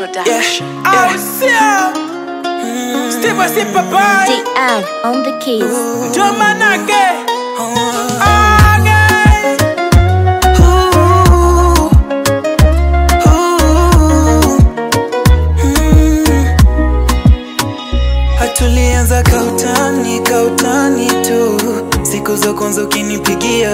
Production. Steve was in Papa. DL on the keys. Jomanake. Hatulianza kautani tu. Siku za kwanza ukinipigia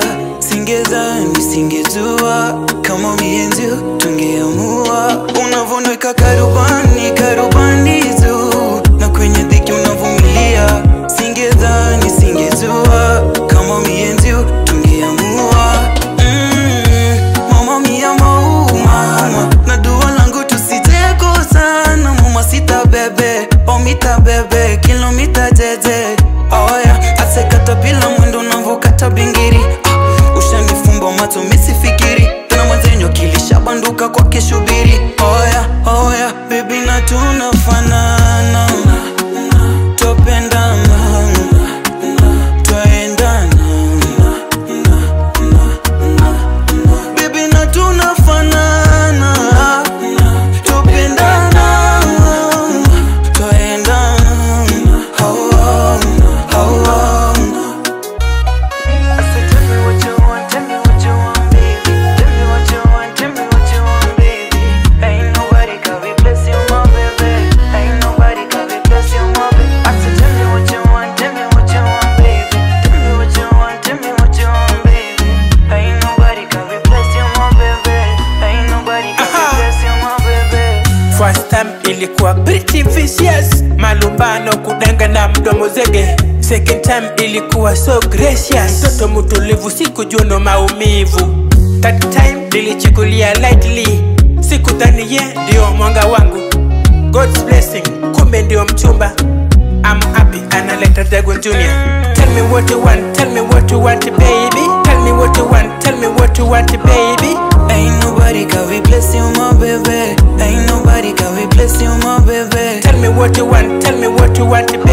singezua kama mienzi tungeamua. Unavonweka karubani tu, na kwenye dhiki unavumilia. Singezua kama mienzi tungeamua. Mama mia mama, na dua langu tusiteko sana. Mama sita bebe, omita bebe, kilomita jeje. Oh yeah, asekata bila mwendo unavokata bingiri. Ushanifumba macho misifikiri, tena mwenzenyo kilishabanduka kwa kishubiri. Oh yeah, baby na tunafanana, tupendana, twaendana. Baby na tunafanana, tupendana, twaendana. First time ilikuwa pretty vicious, malumbano kudanga na mdomo zege. Second time ilikuwa so gracious, toto mutulivu sikujua no maumivu. Third time nilichukulia lightly, sikudhani ye ndio mwanga wangu. God's blessing, kumbe ndio mchumba. I'm happy, analeta Dagon Junior. Tell me what you want, tell me what you want, baby. Tell me what you want, tell me what you want, baby. Ain't nobody can replace you, my baby. Ain't nobody can replace you, my baby. Tell me what you want, tell me what you want, baby.